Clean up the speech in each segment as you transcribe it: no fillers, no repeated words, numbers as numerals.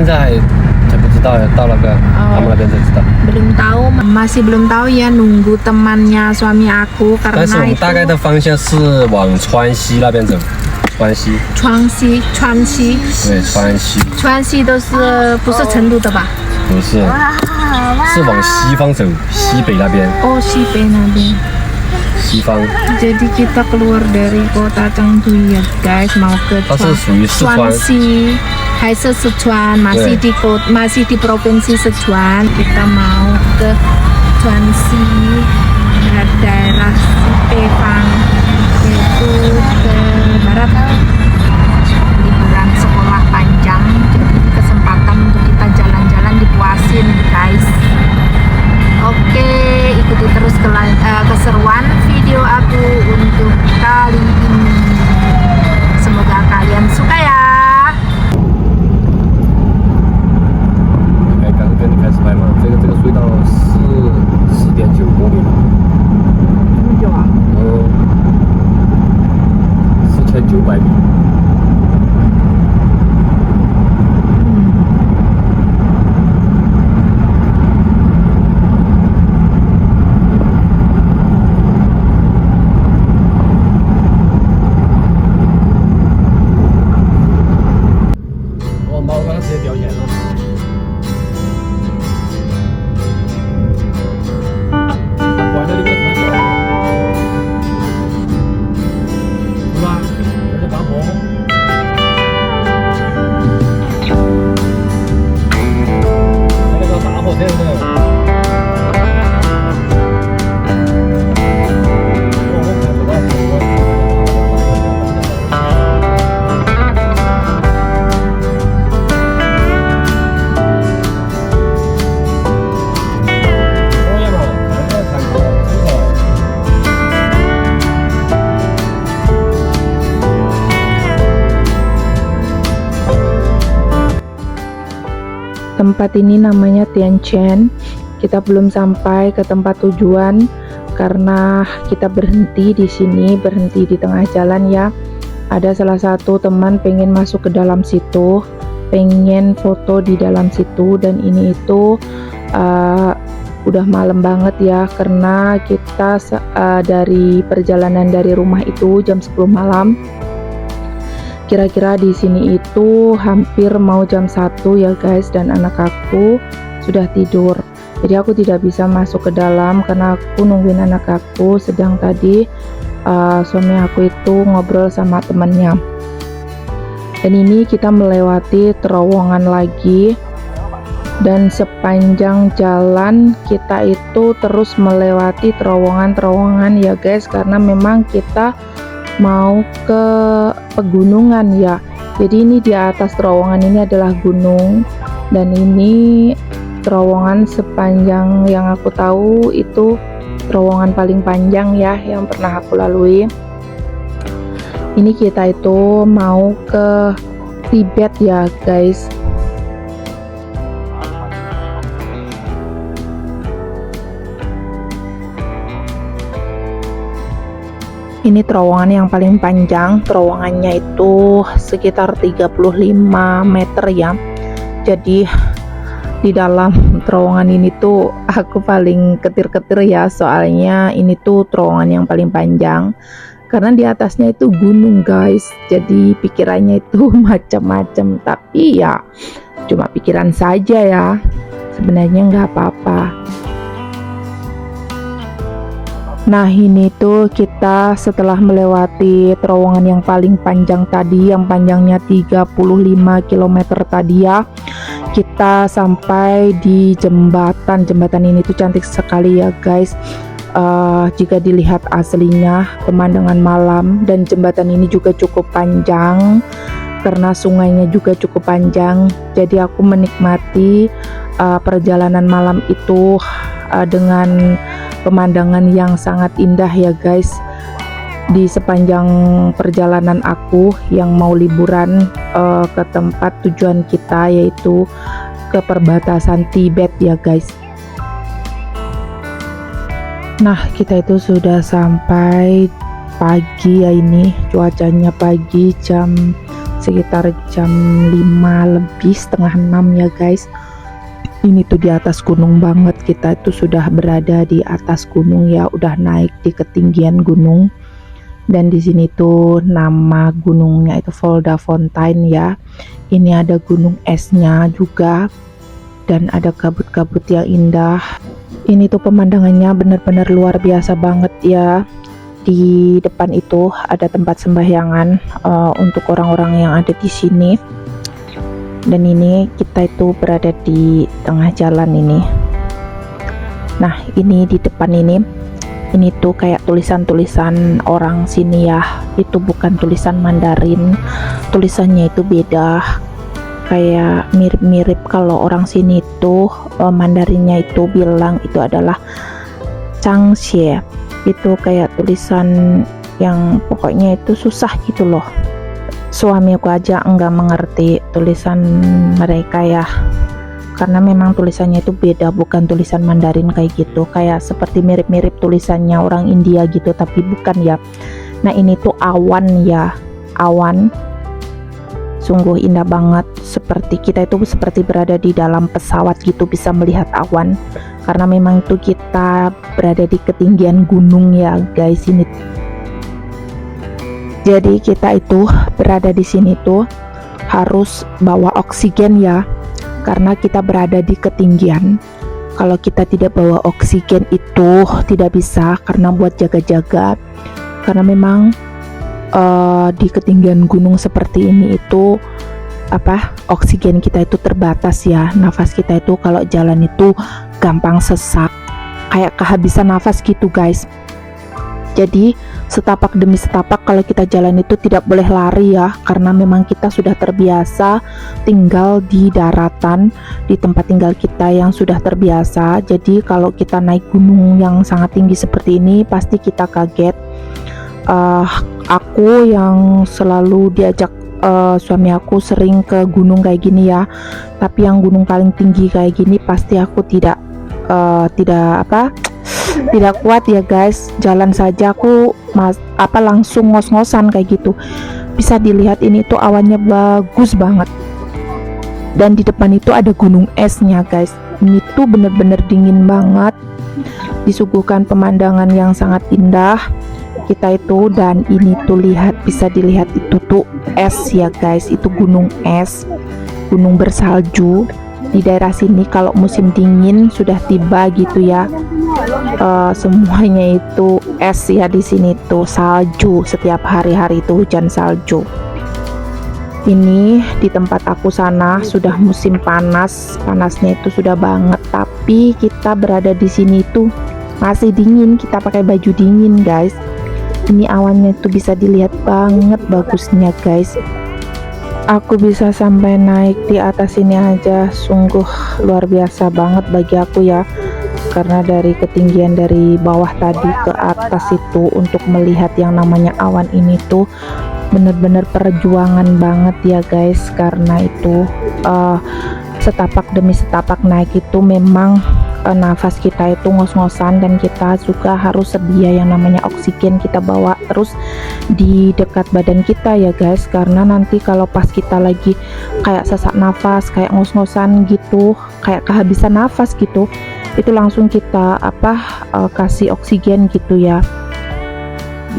现在还不知道呀，到那个他们那边才知道。 Belum tahu, masih belum tahu ya, nunggu temannya suami aku 但是我 karena 们 itu 大概的方向是往川西那边走，川西，川西对，川西，都是不是成都的吧？不是，是往西方走，西北那边， Oh, 西北那边。西方， Jadi kita keluar dari kota Chengdu ya guys, mau ke 它是属于四川， Swansea, 还是 Sichuan, masih di provinsi Sichuan. Kita mau ke Swansea, daerah Sipefang, yaitu ke barat. Liburan sekolah panjang, jadi kesempatan untuk kita jalan-jalan dipuasin guys. Oke, ikuti terus keseruan video aku untuk kali ini. Semoga kalian suka ya. 哎，刚跟你开始拍嘛，这个隧道4.9公里嘛，这么久啊？ 4900米。 猫刚刚直接掉眼了。关了那个特效，是吧？这是大坡。那个大货车是不是？我看不到。 Tempat ini namanya Tianchen. Kita belum sampai ke tempat tujuan karena kita berhenti di sini, berhenti di tengah jalan ya. Ada salah satu teman pengen masuk ke dalam situ, pengen foto di dalam situ, dan ini itu udah malam banget ya, karena kita dari perjalanan dari rumah itu jam 10 malam. Kira-kira di sini itu hampir mau jam 1 ya guys, dan anak aku sudah tidur. Jadi aku tidak bisa masuk ke dalam karena aku nungguin anak aku, sedang tadi suami aku itu ngobrol sama temannya. Dan ini kita melewati terowongan lagi, dan sepanjang jalan kita itu terus melewati terowongan-terowongan ya guys, karena memang kita mau ke pegunungan ya. Jadi ini di atas terowongan ini adalah gunung, dan ini terowongan sepanjang yang aku tahu itu terowongan paling panjang ya yang pernah aku lalui. Ini kita itu mau ke Tibet ya guys. Ini terowongan yang paling panjang, terowongannya itu sekitar 35 meter ya. Jadi di dalam terowongan ini tuh aku paling ketir-ketir ya, soalnya ini tuh terowongan yang paling panjang. Karena di atasnya itu gunung guys, jadi pikirannya itu macam-macam, tapi ya cuma pikiran saja ya, sebenarnya nggak apa-apa. Nah ini tuh kita setelah melewati terowongan yang paling panjang tadi, yang panjangnya 35 km tadi ya, kita sampai di jembatan. Jembatan ini tuh cantik sekali ya guys. Jika dilihat aslinya pemandangan malam, dan jembatan ini juga cukup panjang karena sungainya juga cukup panjang. Jadi aku menikmati perjalanan malam itu dengan pemandangan yang sangat indah ya guys. Di sepanjang perjalanan aku yang mau liburan ke tempat tujuan kita, yaitu ke perbatasan Tibet ya guys. Nah kita itu sudah sampai pagi ya, ini cuacanya pagi jam sekitar jam 5 lebih, setengah 6 ya guys. Ini tuh di atas gunung banget, kita itu sudah berada di atas gunung ya, udah naik di ketinggian gunung. Dan di sini tuh nama gunungnya itu Volda Fontaine ya. Ini ada gunung esnya juga dan ada kabut-kabut yang indah. Ini tuh pemandangannya benar-benar luar biasa banget ya. Di depan itu ada tempat sembahyangan untuk orang-orang yang ada di sini. Dan ini kita itu berada di tengah jalan ini. Nah, ini di depan ini tuh kayak tulisan-tulisan orang sini ya. Itu bukan tulisan Mandarin, tulisannya itu beda. Kayak mirip-mirip kalau orang sini itu Mandarinnya itu bilang itu adalah Changxie. Itu kayak tulisan yang pokoknya itu susah gitu loh. Suami aku aja enggak mengerti tulisan mereka ya, karena memang tulisannya itu beda, bukan tulisan Mandarin kayak gitu, kayak seperti mirip-mirip tulisannya orang India gitu, tapi bukan ya. Nah, ini tuh awan ya, awan sungguh indah banget, seperti kita itu seperti berada di dalam pesawat gitu, bisa melihat awan, karena memang itu kita berada di ketinggian gunung ya guys. Ini jadi kita itu berada di sini tuh harus bawa oksigen ya, karena kita berada di ketinggian. Kalau kita tidak bawa oksigen itu tidak bisa, karena buat jaga-jaga, karena memang di ketinggian gunung seperti ini itu oksigen kita itu terbatas ya. Nafas kita itu kalau jalan itu gampang sesak, kayak kehabisan nafas gitu guys. Jadi setapak demi setapak kalau kita jalan itu tidak boleh lari ya, karena memang kita sudah terbiasa tinggal di daratan, di tempat tinggal kita yang sudah terbiasa. Jadi kalau kita naik gunung yang sangat tinggi seperti ini pasti kita kaget. Aku yang selalu diajak suami aku sering ke gunung kayak gini ya, tapi yang gunung paling tinggi kayak gini pasti aku tidak kuat ya guys. Jalan saja aku langsung ngos-ngosan kayak gitu. Bisa dilihat ini tuh awannya bagus banget, dan di depan itu ada gunung esnya guys. Ini tuh bener-bener dingin banget, disuguhkan pemandangan yang sangat indah kita itu. Dan ini tuh bisa dilihat itu tuh es ya guys, itu gunung es, gunung bersalju. Di daerah sini kalau musim dingin sudah tiba gitu ya, semuanya itu es ya. Di sini tuh salju, setiap hari-hari itu hujan salju. Ini di tempat aku sana sudah musim panas, panasnya itu sudah banget, tapi kita berada di sini tuh masih dingin, kita pakai baju dingin guys. Ini awannya itu bisa dilihat banget bagusnya guys. Aku bisa sampai naik di atas ini aja sungguh luar biasa banget bagi aku ya, karena dari ketinggian dari bawah tadi ke atas itu untuk melihat yang namanya awan ini tuh bener-bener perjuangan banget ya guys. Karena itu setapak demi setapak naik itu memang nafas kita itu ngos-ngosan, dan kita juga harus sedia yang namanya oksigen kita bawa terus di dekat badan kita ya guys, karena nanti kalau pas kita lagi kayak sesak nafas, kayak ngos-ngosan gitu, kayak kehabisan nafas gitu, itu langsung kita kasih oksigen gitu ya.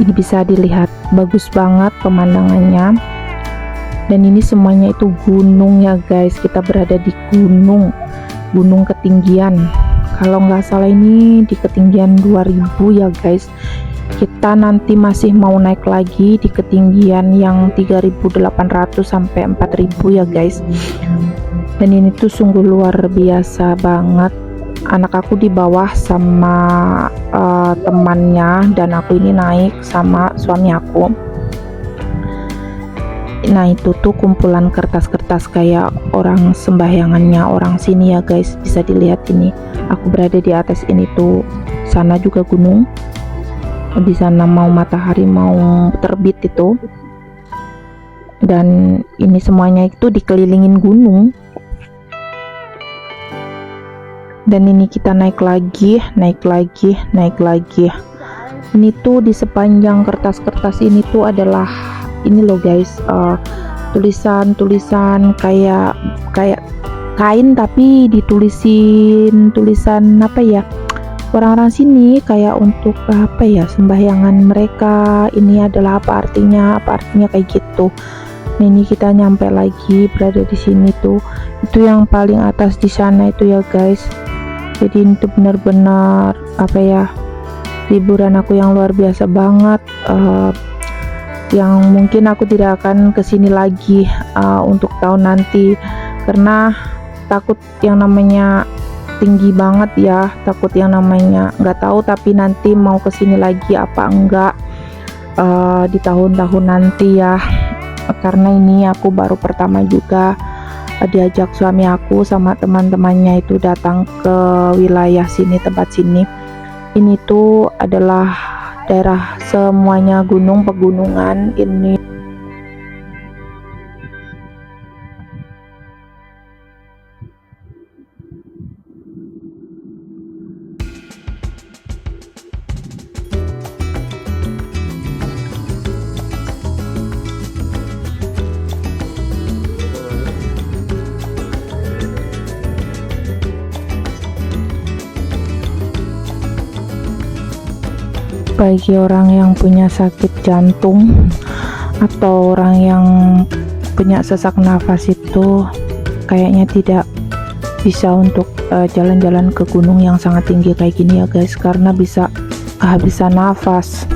Ini bisa dilihat bagus banget pemandangannya, dan ini semuanya itu gunung ya guys. Kita berada di gunung ketinggian, kalau nggak salah ini di ketinggian 2000 ya guys. Kita nanti masih mau naik lagi di ketinggian yang 3800 sampai 4000 ya guys. Dan ini tuh sungguh luar biasa banget. Anak aku di bawah sama temannya, dan aku ini naik sama suami aku. Nah, itu tuh kumpulan kertas-kertas kayak orang sembahyangannya orang sini ya guys. Bisa dilihat ini, aku berada di atas ini tuh. Sana juga gunung, di sana mau matahari mau terbit itu. Dan ini semuanya itu dikelilingin gunung. Dan ini kita naik lagi. Ini tuh di sepanjang kertas-kertas ini tuh adalah ini loh guys, tulisan-tulisan kayak kain tapi ditulisin tulisan apa ya, orang-orang sini kayak untuk apa ya, sembahyangan mereka, ini adalah apa artinya kayak gitu. Nah, ini kita nyampe lagi, berada di sini tuh, itu yang paling atas di sana itu ya guys. Jadi ini tuh benar-benar apa ya, liburan aku yang luar biasa banget, yang mungkin aku tidak akan kesini lagi untuk tahun nanti, karena takut yang namanya tinggi banget ya, takut yang namanya nggak tahu, tapi nanti mau kesini lagi apa enggak di tahun-tahun nanti ya, karena ini aku baru pertama juga diajak suami aku sama teman-temannya itu datang ke wilayah sini, tempat sini. Ini tuh adalah daerah semuanya gunung, pegunungan ini. Bagi orang yang punya sakit jantung atau orang yang punya sesak nafas itu kayaknya tidak bisa untuk jalan-jalan ke gunung yang sangat tinggi kayak gini ya guys, karena bisa kehabisan nafas.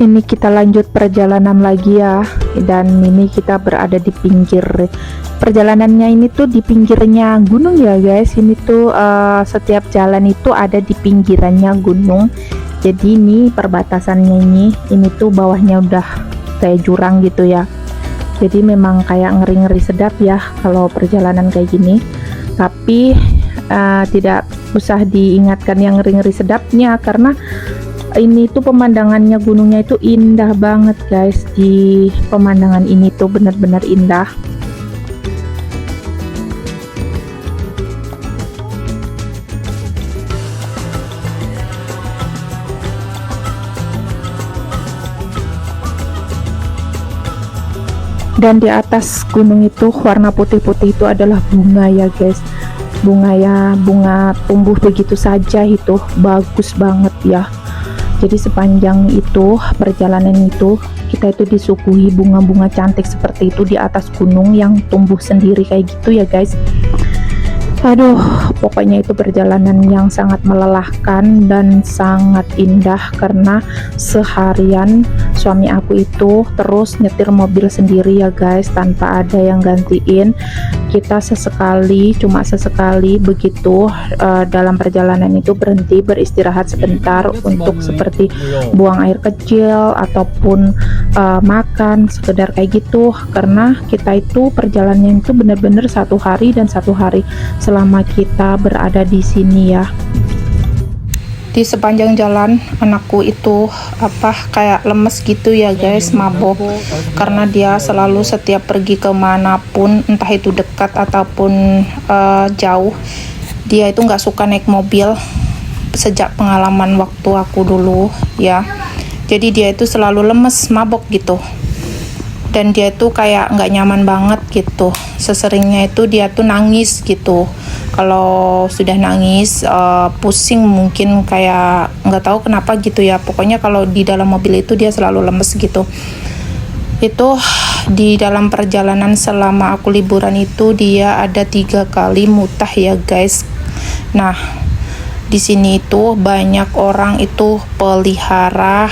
Ini kita lanjut perjalanan lagi ya, dan ini kita berada di pinggir perjalanannya, ini tuh di pinggirnya gunung ya guys. Ini tuh setiap jalan itu ada di pinggirannya gunung, jadi ini perbatasannya, ini tuh bawahnya udah kayak jurang gitu ya, jadi memang kayak ngeri-ngeri sedap ya kalau perjalanan kayak gini. Tapi tidak usah diingatkan yang ngeri-ngeri sedapnya, karena ini tuh pemandangannya, gunungnya itu indah banget guys. Di pemandangan ini tuh benar-benar indah. Dan di atas gunung itu warna putih-putih itu adalah bunga ya guys, bunga tumbuh begitu saja, itu bagus banget ya. Jadi sepanjang itu perjalanan itu kita itu disuguhi bunga-bunga cantik seperti itu di atas gunung yang tumbuh sendiri kayak gitu ya guys. Aduh, pokoknya itu perjalanan yang sangat melelahkan dan sangat indah, karena seharian suami aku itu terus nyetir mobil sendiri ya guys, tanpa ada yang gantiin. Kita cuma sesekali begitu dalam perjalanan itu berhenti beristirahat sebentar untuk seperti buang air kecil ataupun makan sekedar kayak gitu, karena kita itu perjalanannya itu benar-benar 1 hari dan 1 hari selama kita berada di sini ya. Di sepanjang jalan anakku itu kayak lemes gitu ya guys, mabok, karena dia selalu setiap pergi kemanapun, entah itu dekat ataupun jauh, dia itu nggak suka naik mobil sejak pengalaman waktu aku dulu ya. Jadi dia itu selalu lemes, mabok gitu, dan dia tuh kayak nggak nyaman banget gitu. Seseringnya itu dia tuh nangis gitu. Kalau sudah nangis pusing, mungkin kayak nggak tahu kenapa gitu ya. Pokoknya kalau di dalam mobil itu dia selalu lemes gitu. Itu di dalam perjalanan selama aku liburan itu dia ada 3 kali mutah ya guys. Nah, di sini itu banyak orang itu pelihara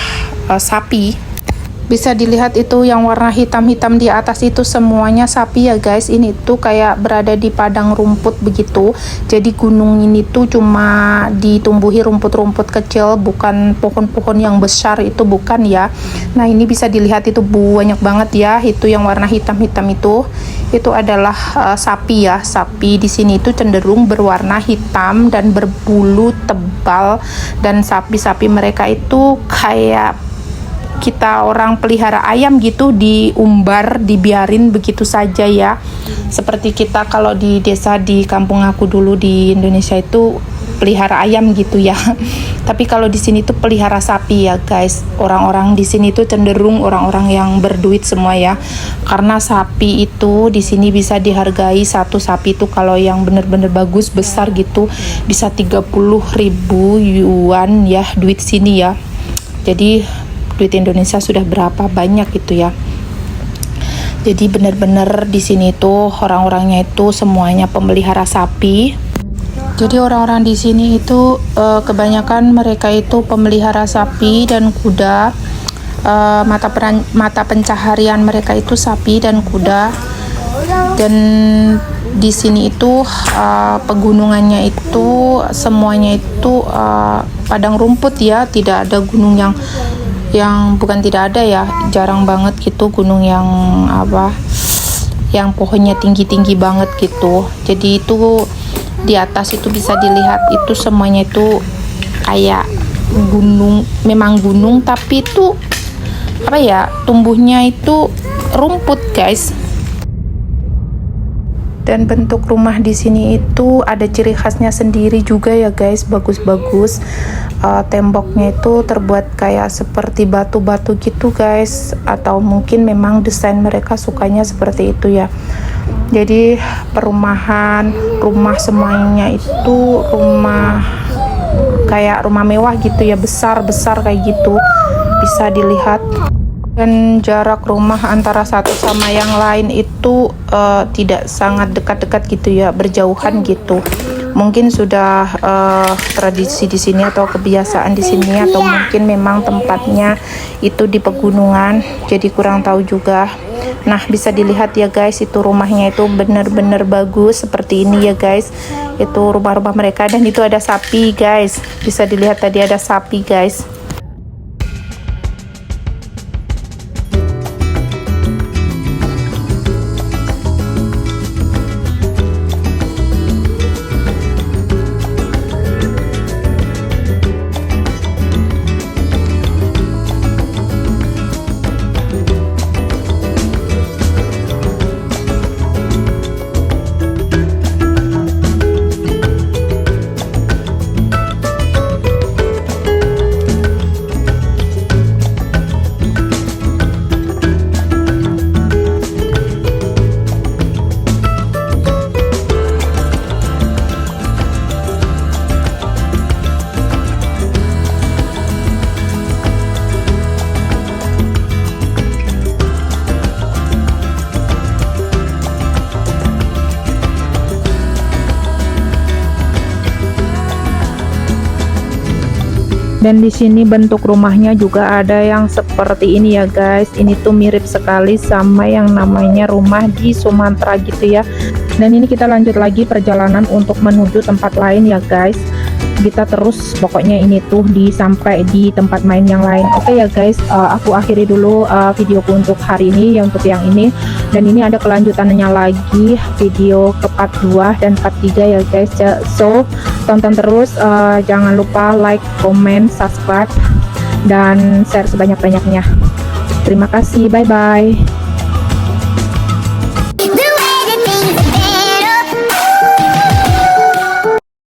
sapi. Bisa dilihat itu yang warna hitam-hitam di atas itu semuanya sapi ya guys. Ini tuh kayak berada di padang rumput begitu. Jadi gunung ini tuh cuma ditumbuhi rumput-rumput kecil, bukan pohon-pohon yang besar, itu bukan ya. Nah, ini bisa dilihat itu banyak banget ya. Itu yang warna hitam-hitam itu adalah sapi ya. Sapi di sini itu cenderung berwarna hitam dan berbulu tebal, dan sapi-sapi mereka itu kayak kita orang pelihara ayam gitu, diumbar, dibiarin begitu saja ya. Seperti kita kalau di desa di kampung aku dulu di Indonesia itu pelihara ayam gitu ya. Tapi kalau di sini tuh pelihara sapi ya guys. Orang-orang di sini tuh cenderung orang-orang yang berduit semua ya. Karena sapi itu di sini bisa dihargai, satu sapi itu kalau yang bener-bener bagus besar gitu bisa 30.000 yuan ya, duit sini ya. Jadi duit Indonesia sudah berapa banyak gitu ya. Jadi bener-bener di sini tuh orang-orangnya itu semuanya pemelihara sapi. Jadi orang-orang di sini itu kebanyakan mereka itu pemelihara sapi dan kuda. Mata pencaharian mereka itu sapi dan kuda. Dan di sini itu pegunungannya itu semuanya itu padang rumput ya, tidak ada gunung yang bukan tidak ada ya, jarang banget gitu gunung yang yang pohonnya tinggi-tinggi banget gitu. Jadi itu di atas itu bisa dilihat itu semuanya itu kayak gunung, memang gunung tapi itu tumbuhnya itu rumput guys. Dan bentuk rumah di sini itu ada ciri khasnya sendiri juga ya guys, bagus-bagus. Temboknya itu terbuat kayak seperti batu-batu gitu guys, atau mungkin memang desain mereka sukanya seperti itu ya. Jadi rumah semuanya itu kayak rumah mewah gitu ya, besar-besar kayak gitu bisa dilihat. Dan jarak rumah antara satu sama yang lain itu tidak sangat dekat-dekat gitu ya, berjauhan gitu. Mungkin sudah tradisi di sini atau kebiasaan di sini, atau mungkin memang tempatnya itu di pegunungan, jadi kurang tahu juga. Nah, bisa dilihat ya guys, itu rumahnya itu benar-benar bagus seperti ini ya guys. Itu rumah-rumah mereka, dan itu ada sapi guys. Bisa dilihat tadi ada sapi guys. Dan di sini bentuk rumahnya juga ada yang seperti ini ya guys. Ini tuh mirip sekali sama yang namanya rumah di Sumatera gitu ya. Dan ini kita lanjut lagi perjalanan untuk menuju tempat lain ya guys. Kita terus pokoknya ini tuh sampai di tempat main yang lain. Oke ya guys, aku akhiri dulu videoku untuk hari ini ya, untuk yang ini. Dan ini ada kelanjutannya lagi, video ke part 2 dan part 3 ya guys. So tonton terus, jangan lupa like, comment, subscribe, dan share sebanyak-banyaknya. Terima kasih, bye bye.